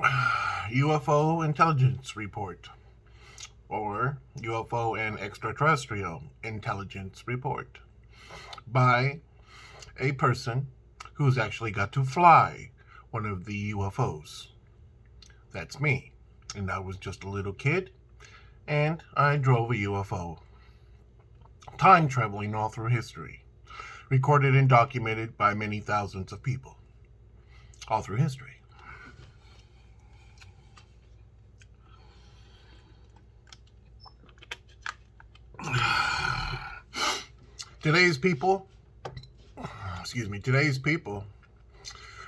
UFO intelligence report, or UFO and extraterrestrial intelligence report, by a person who's actually got to fly one of the UFOs. That's me. And I was just a little kid, and I drove a UFO. Time traveling all through history, recorded and documented by many thousands of people, all through history. Today's people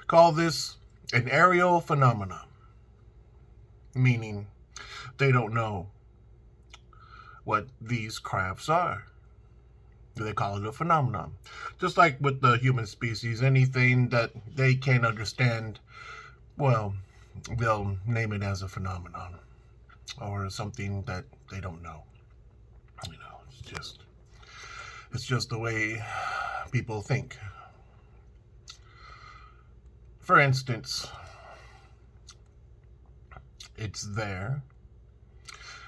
call this an aerial phenomena, meaning they don't know what these crafts are. They call it a phenomenon. Just like with the human species, anything that they can't understand, well, they'll name it as a phenomenon or something that they don't know. You know, it's just the way people think. For instance, it's there.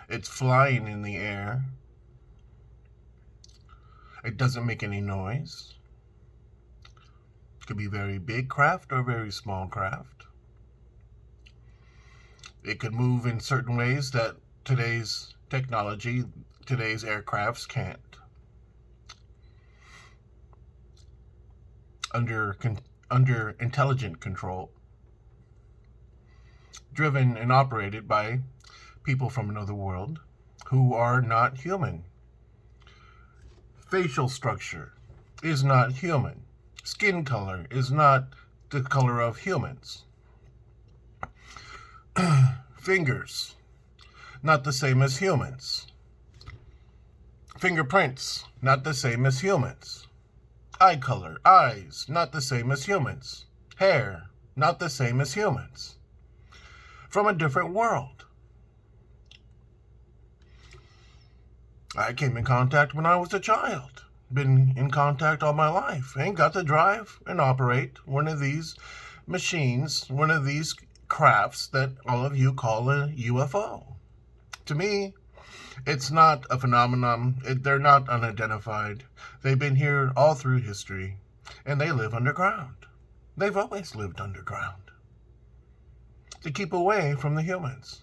It's flying in the air. It doesn't make any noise. It could be very big craft or very small craft. It could move in certain ways that today's technology, today's aircrafts can't. Under intelligent control, driven and operated by people from another world who are not human. Facial structure is not human. Skin color is not the color of humans. Fingers, not the same as humans. Fingerprints, not the same as humans. Eye color, eyes, not the same as humans. Hair, not the same as humans. From a different world. I came in contact when I was a child. Been in contact all my life. Ain't got to drive and operate one of these machines, one of these crafts that all of you call a UFO. To me, it's not a phenomenon. They're not unidentified. They've been here all through history, and they live underground. They've always lived underground to keep away from the humans.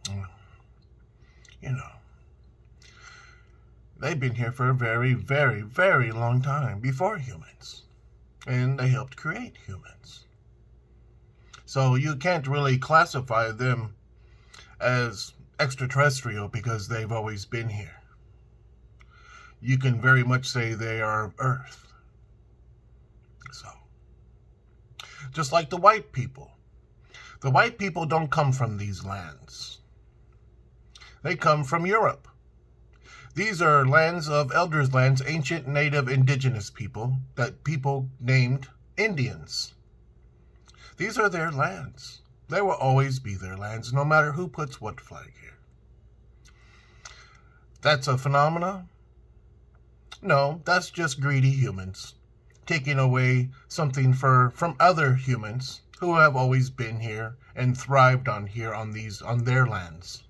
You know, they've been here for a very, very, very long time before humans, and they helped create humans. So you can't really classify them as extraterrestrial because they've always been here. You can very much say they are Earth. So, just like the white people. The white people don't come from these lands. They come from Europe. These are lands of elders' lands, ancient native indigenous people that people named Indians. These are their lands. They will always be their lands, no matter who puts what flag here. That's a phenomena? No, that's just greedy humans taking away something from other humans who have always been here and thrived on their lands.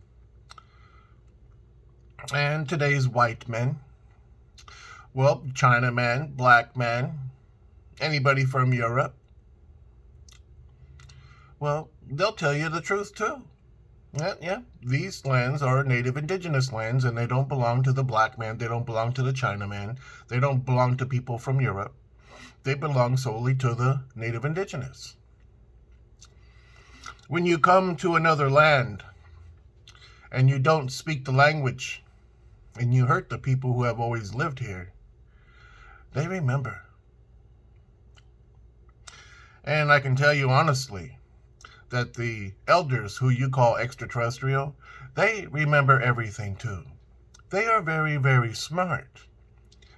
And today's white men, well, Chinaman, black man, anybody from Europe, well, they'll tell you the truth too. Yeah, these lands are native indigenous lands, and they don't belong to the black man, they don't belong to the Chinaman, they don't belong to people from Europe. They belong solely to the native indigenous. When you come to another land and you don't speak the language and you hurt the people who have always lived here, they remember. And I can tell you honestly that the elders who you call extraterrestrial, they remember everything too. They are very, very smart.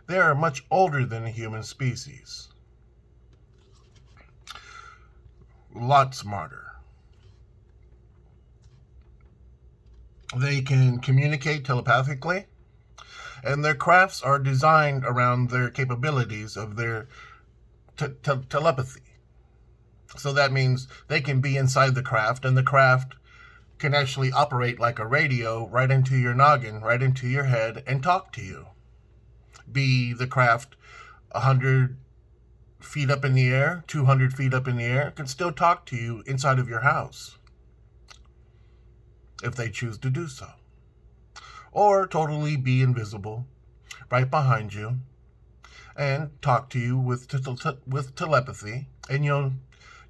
They are much older than the human species. A lot smarter. They can communicate telepathically, and their crafts are designed around their capabilities of their telepathy. So that means they can be inside the craft, and the craft can actually operate like a radio right into your noggin, right into your head, and talk to you. Be the craft 100 feet up in the air, 200 feet up in the air, can still talk to you inside of your house if they choose to do so. Or totally be invisible right behind you and talk to you with telepathy, and you'll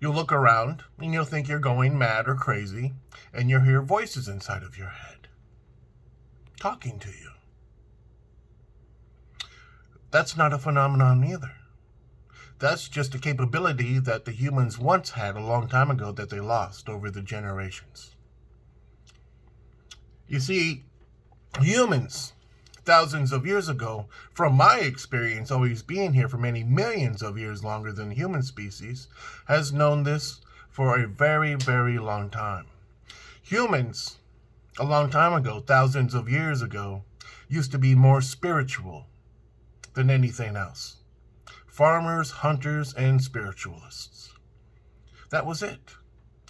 look around and you'll think you're going mad or crazy, and you'll hear voices inside of your head talking to you. That's not a phenomenon either. That's just a capability that the humans once had a long time ago that they lost over the generations. You see, humans, thousands of years ago, from my experience always being here for many millions of years longer than the human species, has known this for a very, very long time. Humans, a long time ago, thousands of years ago, used to be more spiritual than anything else. Farmers, hunters, and spiritualists. That was it.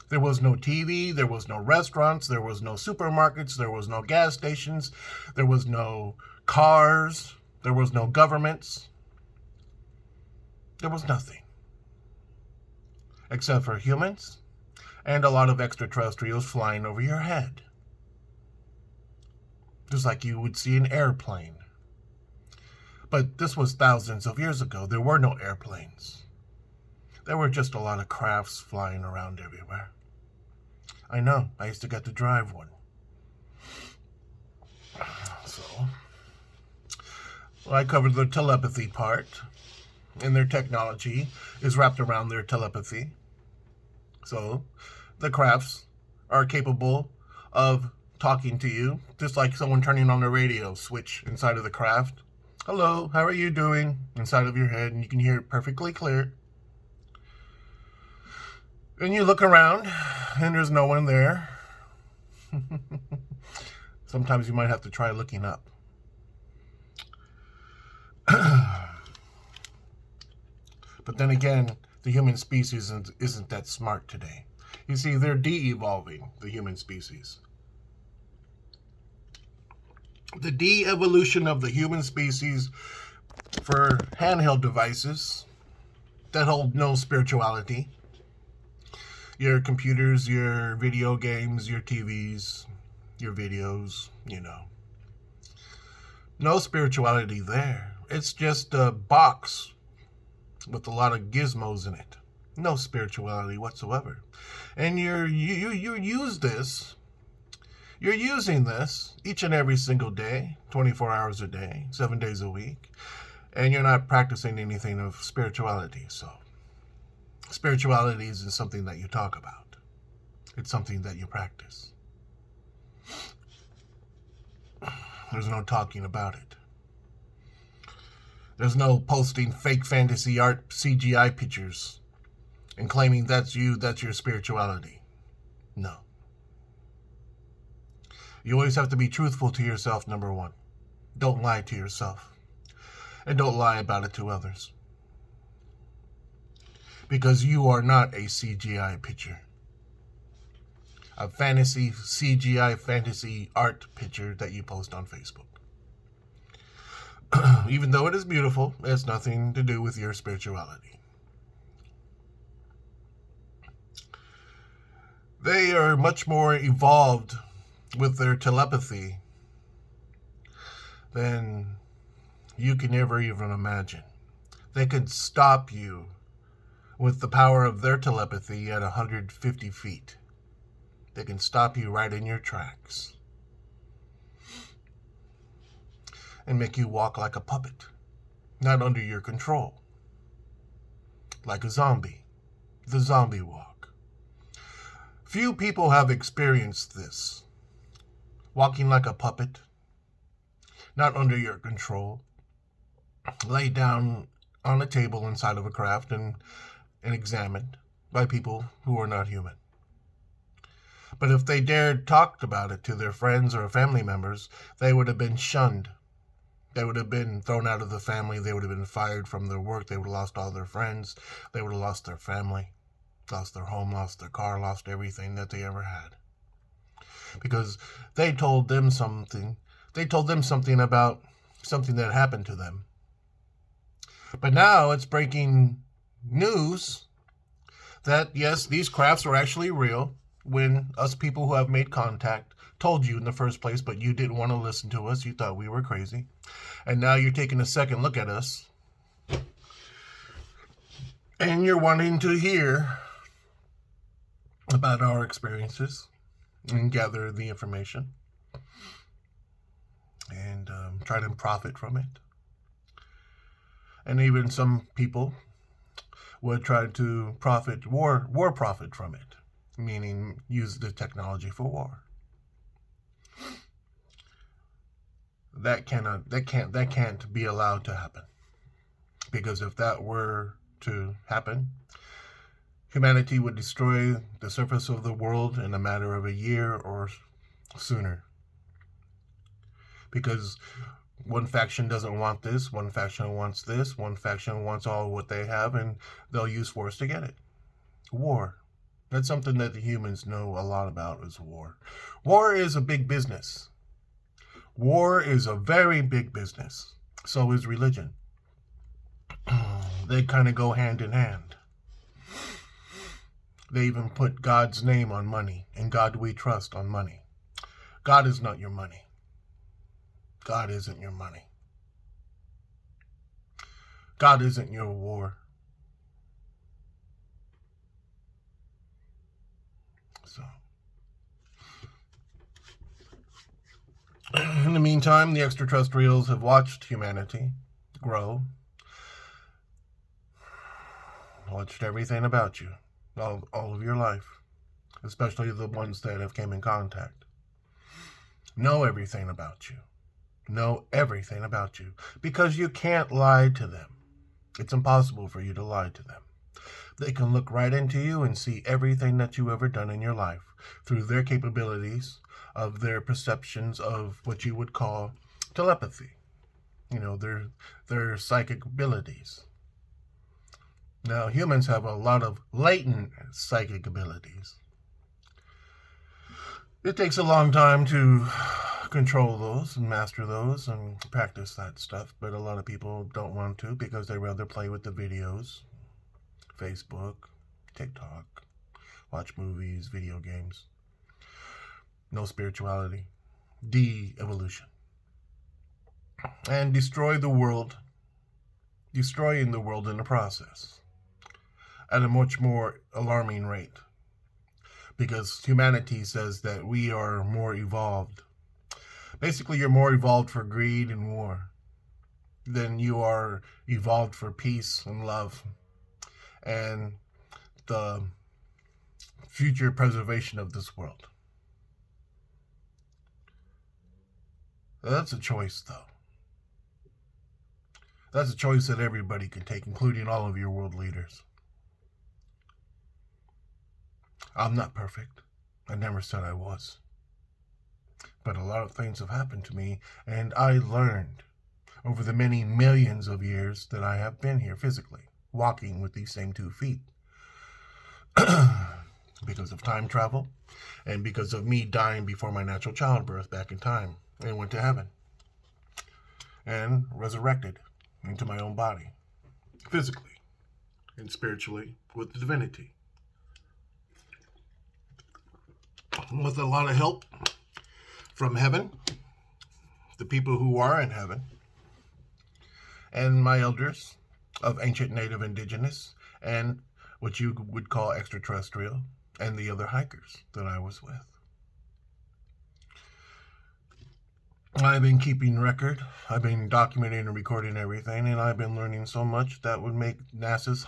There was no TV, there was no restaurants, there was no supermarkets, there was no gas stations, there was no cars, there was no governments. There was nothing. Except for humans and a lot of extraterrestrials flying over your head. Just like you would see an airplane. But this was thousands of years ago. There were no airplanes. There were just a lot of crafts flying around everywhere. I know, I used to get to drive one. So, I covered the telepathy part, and their technology is wrapped around their telepathy. So, the crafts are capable of talking to you, just like someone turning on the radio switch inside of the craft. Hello, how are you doing? Inside of your head, and you can hear it perfectly clear. And you look around, and there's no one there. Sometimes you might have to try looking up. But then again, the human species isn't that smart today. You see, they're de-evolving, the human species. The de-evolution of the human species for handheld devices that hold no spirituality. Your computers, your video games, your TVs, your videos, No spirituality there. It's just a box with a lot of gizmos in it. No spirituality whatsoever. And you use this. You're using this each and every single day, 24 hours a day, 7 days a week, and you're not practicing anything of spirituality. So, spirituality isn't something that you talk about. It's something that you practice. There's no talking about it. There's no posting fake fantasy art CGI pictures and claiming that's you, that's your spirituality. No. You always have to be truthful to yourself, number one. Don't lie to yourself. And don't lie about it to others. Because you are not a CGI picture. A fantasy, CGI fantasy art picture that you post on Facebook. Even though it is beautiful, it has nothing to do with your spirituality. They are much more evolved with their telepathy than you can ever even imagine. They can stop you with the power of their telepathy at 150 feet. They can stop you right in your tracks and make you walk like a puppet, not under your control, like a zombie, the zombie walk. Few people have experienced this. Walking like a puppet, not under your control, laid down on a table inside of a craft and examined by people who are not human. But if they dared talk about it to their friends or family members, they would have been shunned. They would have been thrown out of the family. They would have been fired from their work. They would have lost all their friends. They would have lost their family. lost their home, lost their car, lost everything that they ever had. Because they told them something. They told them something about something that happened to them. But now it's breaking news that, yes, these crafts are actually real when us people who have made contact told you in the first place, but you didn't want to listen to us. You thought we were crazy. And now you're taking a second look at us. And you're wanting to hear about our experiences and gather the information and try to profit from it. And even some people would try to war profit from it, meaning use the technology for war. That can't be allowed to happen. Because if that were to happen, humanity would destroy the surface of the world in a matter of a year or sooner. Because one faction doesn't want this, one faction wants this, one faction wants all what they have, and they'll use force to get it. War. That's something that the humans know a lot about, is war. War is a big business. War is a very big business. So is religion. They kind of go hand in hand. They even put God's name on money, and God we trust on money. God is not your money. God isn't your money. God isn't your war. So, in the meantime, the extraterrestrials have watched humanity grow, watched everything about you, all of your life, especially the ones that have came in contact. Know everything about you. Know everything about you, because you can't lie to them. It's impossible for you to lie to them. They can look right into you and see everything that you've ever done in your life through their capabilities of their perceptions of what you would call telepathy. You know, their psychic abilities. Now, humans have a lot of latent psychic abilities. It takes a long time to control those and master those and practice that stuff, but a lot of people don't want to because they rather play with the videos, Facebook, TikTok, watch movies, video games. No spirituality, de-evolution, and destroying the world in the process at a much more alarming rate, because humanity says that we are more evolved. Basically, you're more evolved for greed and war than you are evolved for peace and love and the future preservation of this world. That's a choice, though. That's a choice that everybody can take, including all of your world leaders. I'm not perfect. I never said I was. But a lot of things have happened to me, and I learned over the many millions of years that I have been here physically, walking with these same 2 feet. Because of time travel, and because of me dying before my natural childbirth back in time, and went to heaven, and resurrected into my own body, physically and spiritually, with the divinity. With a lot of help from heaven, the people who are in heaven, and my elders of ancient native indigenous, and what you would call extraterrestrial, and the other hikers that I was with. I've been keeping record. I've been documenting and recording everything, and I've been learning so much that would make NASA's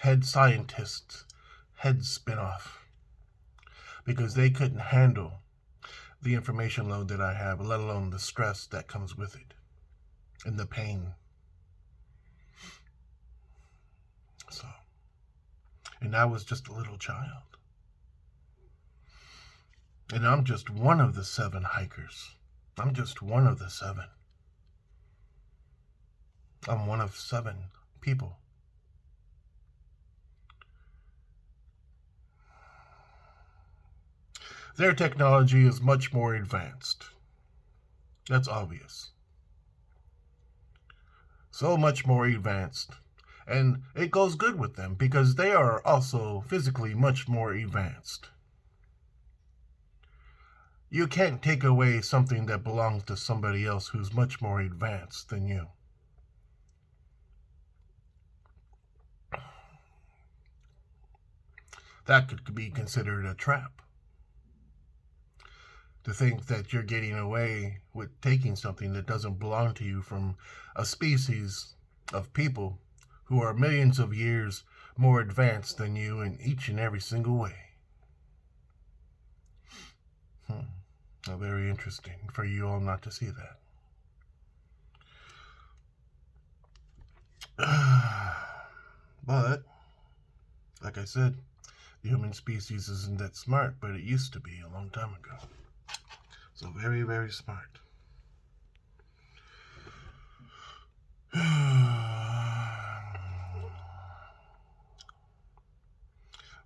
head scientists' heads spin off, because they couldn't handle the information load that I have, let alone the stress that comes with it and the pain. So, and I was just a little child. And I'm just one of the 7 hikers. I'm just one of the 7. I'm one of 7 people. Their technology is much more advanced. That's obvious. So much more advanced. And it goes good with them because they are also physically much more advanced. You can't take away something that belongs to somebody else who's much more advanced than you. That could be considered a trap. To think that you're getting away with taking something that doesn't belong to you from a species of people who are millions of years more advanced than you in each and every single way. Very interesting for you all not to see that. But, like I said, the human species isn't that smart, but it used to be a long time ago. So very, very smart.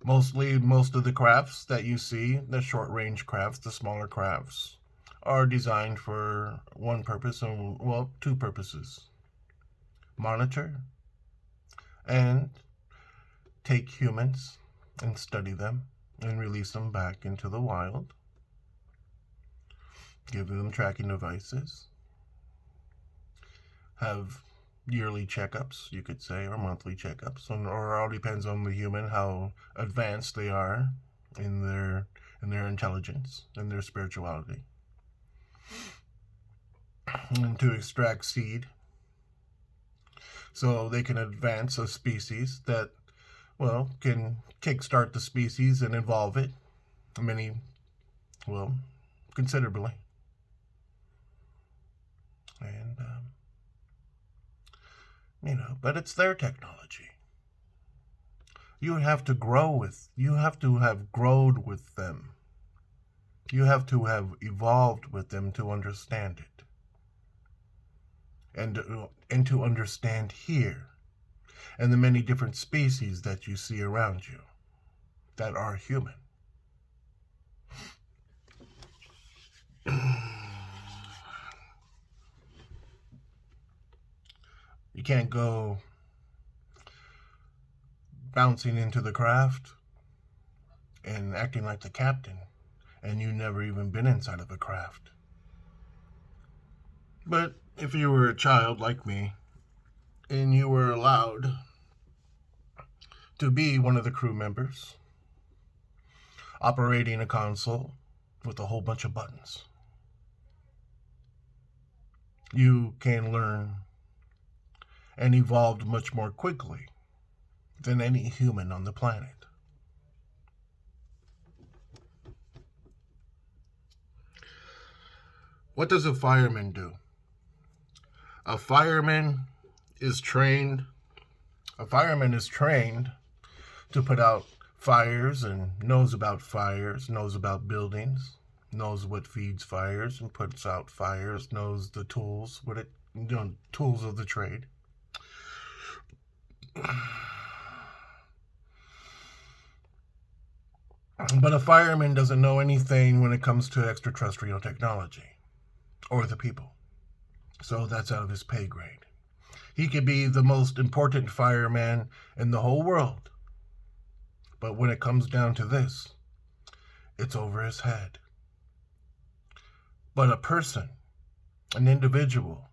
Most of the crafts that you see, the short-range crafts, the smaller crafts, are designed for one purpose, and well, two purposes. Monitor and take humans and study them and release them back into the wild. Give them tracking devices. Have yearly checkups, you could say, or monthly checkups, or it all depends on the human how advanced they are in their intelligence and their spirituality. And to extract seed, so they can advance a species that, well, can kickstart the species and evolve it considerably. And but it's their technology. You have to have grown with them. You have to have evolved with them to understand it. And to understand here and the many different species that you see around you that are human. You can't go bouncing into the craft and acting like the captain, and you never even been inside of a craft. But if you were a child like me, and you were allowed to be one of the crew members, operating a console with a whole bunch of buttons, you can learn and evolve much more quickly than any human on the planet. What does a fireman do? A fireman is trained to put out fires and knows about buildings, knows what feeds fires and puts out fires, knows the tools, tools of the trade. But a fireman doesn't know anything when it comes to extraterrestrial technology or the people. So that's out of his pay grade. He could be the most important fireman in the whole world. But when it comes down to this, it's over his head. But a person, an individual,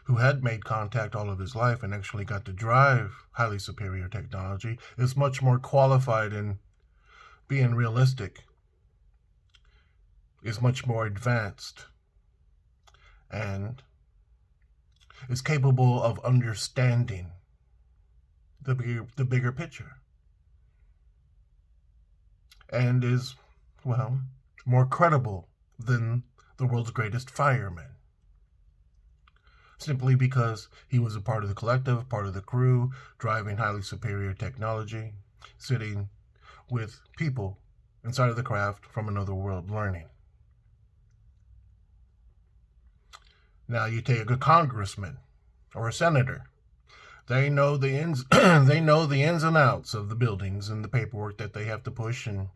who had made contact all of his life and actually got to drive highly superior technology is much more qualified in being realistic, is much more advanced, and is capable of understanding the bigger picture, and is, well, more credible than the world's greatest fireman. Simply because he was a part of the collective, part of the crew, driving highly superior technology, sitting with people inside of the craft from another world learning. Now you take a congressman or a senator. They know the ins and outs of the buildings and the paperwork that they have to push and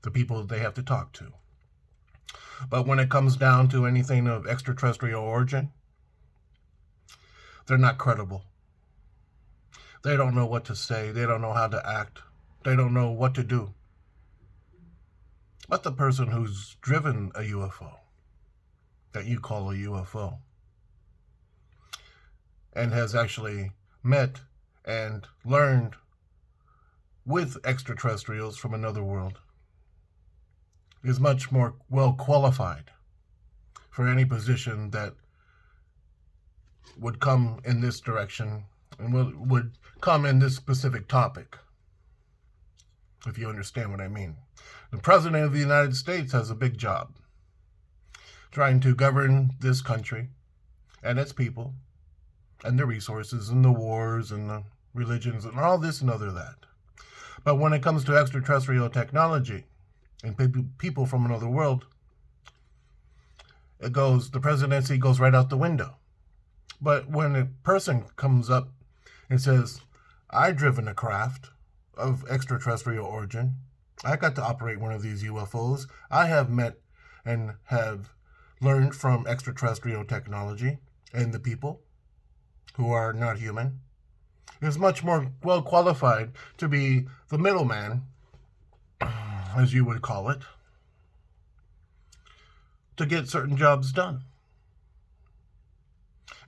the people that they have to talk to. But when it comes down to anything of extraterrestrial origin, they're not credible. They don't know what to say. They don't know how to act. They don't know what to do. But the person who's driven a UFO, that you call a UFO, and has actually met and learned with extraterrestrials from another world, is much more well qualified for any position that would come in this direction and would come in this specific topic, if you understand what I mean. The President of the United States has a big job trying to govern this country and its people and the resources and the wars and the religions and all this and other that. But when it comes to extraterrestrial technology and people from another world, the presidency goes right out the window. But when a person comes up and says, I've driven a craft of extraterrestrial origin, I got to operate one of these UFOs, I have met and have learned from extraterrestrial technology and the people who are not human, is much more well qualified to be the middleman, as you would call it, to get certain jobs done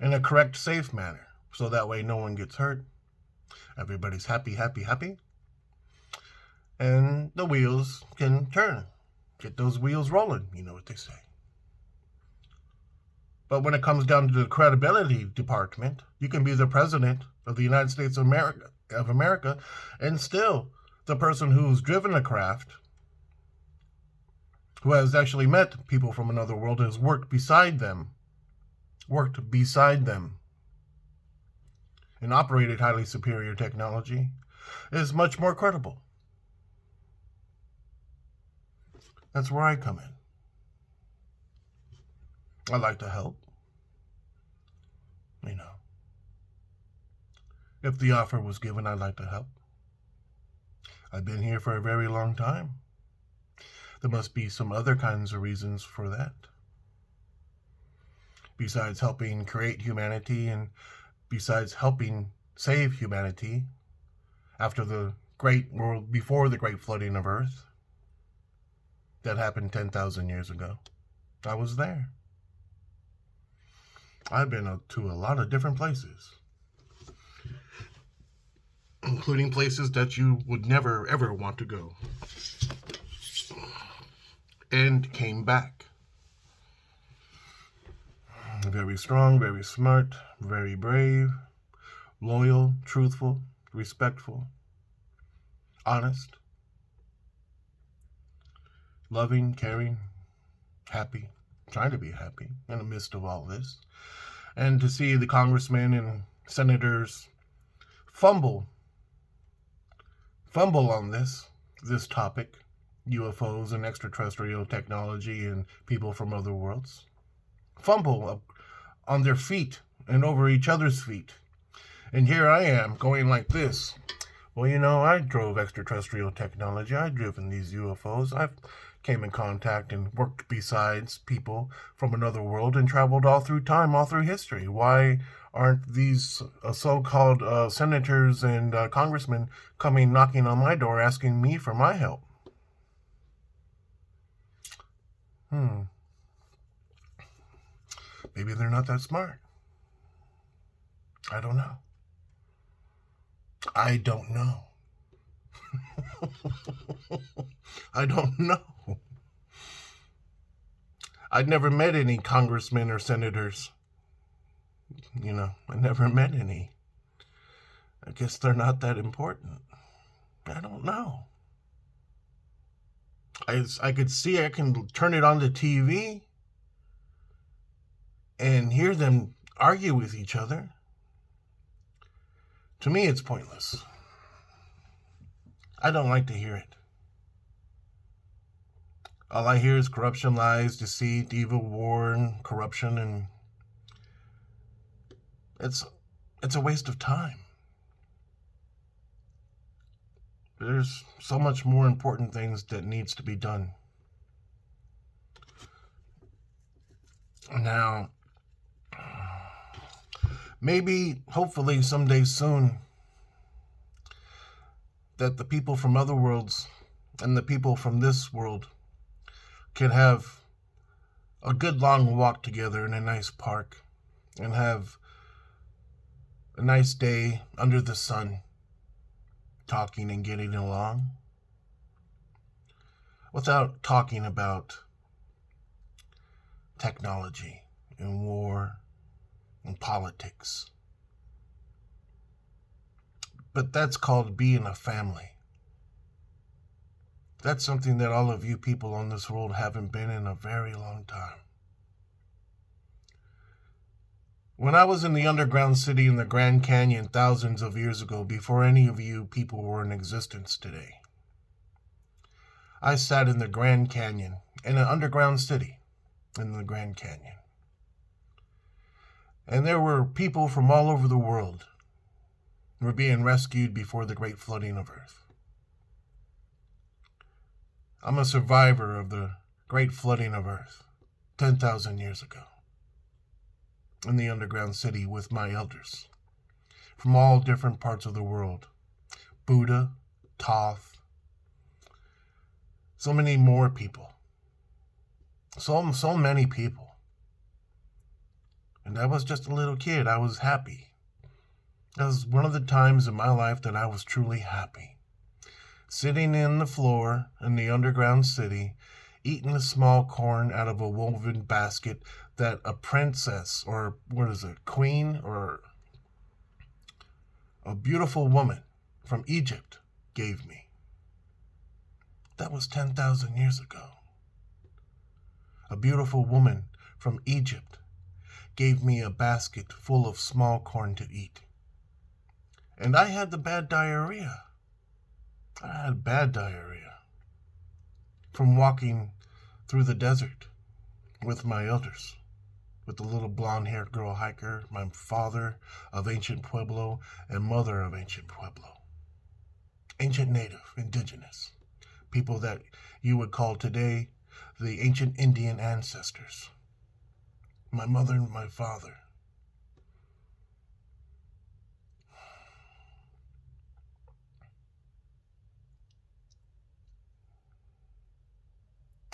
in a correct, safe manner. So that way no one gets hurt. Everybody's happy, happy, happy. And the wheels can turn. Get those wheels rolling, you know what they say. But when it comes down to the credibility department, you can be the president of the United States of America, and still the person who's driven a craft, who has actually met people from another world, has worked beside them, and operated highly superior technology, is much more credible. That's where I come in. I like to help. You know. If the offer was given, I'd like to help. I've been here for a very long time. There must be some other kinds of reasons for that. Besides helping create humanity and besides helping save humanity after the great world, before the great flooding of Earth that happened 10,000 years ago. I was there. I've been to a lot of different places, including places that you would never, ever want to go, and came back. Very strong, very smart, very brave, loyal, truthful, respectful, honest, loving, caring, happy, trying to be happy in the midst of all this. And to see the congressmen and senators fumble on this topic, UFOs and extraterrestrial technology and people from other worlds, fumble on their feet and over each other's feet. And here I am going like this. Well, you know, I drove extraterrestrial technology. I've driven these UFOs. I've came in contact and worked besides people from another world and traveled all through time, all through history. Why aren't these so-called senators and congressmen coming knocking on my door asking me for my help? Maybe they're not that smart. I don't know. I don't know. I don't know. I'd never met any congressmen or senators. You know, I never met any. I guess they're not that important. I don't know. I could see, I can turn it on the TV and hear them argue with each other. To me, it's pointless. I don't like to hear it. All I hear is corruption, lies, deceit, evil, war, and corruption, and it's a waste of time. There's so much more important things that needs to be done. Now, maybe, hopefully, someday soon, that the people from other worlds and the people from this world can have a good long walk together in a nice park and have a nice day under the sun, talking and getting along without talking about technology and war and politics. But that's called being a family. That's something that all of you people on this world haven't been in a very long time. When I was in the underground city in the Grand Canyon thousands of years ago, before any of you people were in existence today, I sat in the Grand Canyon, in an underground city in the Grand Canyon. And there were people from all over the world who were being rescued before the great flooding of Earth. I'm a survivor of the great flooding of Earth 10,000 years ago in the underground city with my elders from all different parts of the world. Buddha, Thoth, so many more people. So many people. And I was just a little kid. I was happy. That was one of the times in my life that I was truly happy. Sitting in the floor in the underground city, eating a small corn out of a woven basket that a princess, or what is it, queen, or a beautiful woman from Egypt gave me. That was 10,000 years ago. A beautiful woman from Egypt gave me a basket full of small corn to eat. And I had the bad diarrhea. I had bad diarrhea from walking through the desert with my elders, with the little blonde-haired girl hiker, my father of ancient Pueblo and mother of ancient Pueblo. Ancient native, indigenous, people that you would call today the ancient Indian ancestors. My mother and my father.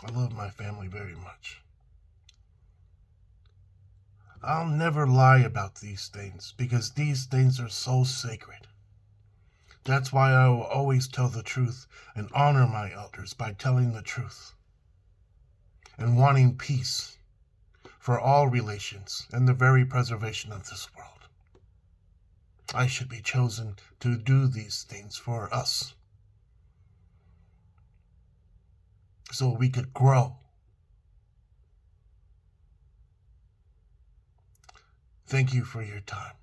I love my family very much. I'll never lie about these things because these things are so sacred. That's why I will always tell the truth and honor my elders by telling the truth and wanting peace for all relations and the very preservation of this world. I should be chosen to do these things for us so we could grow. Thank you for your time.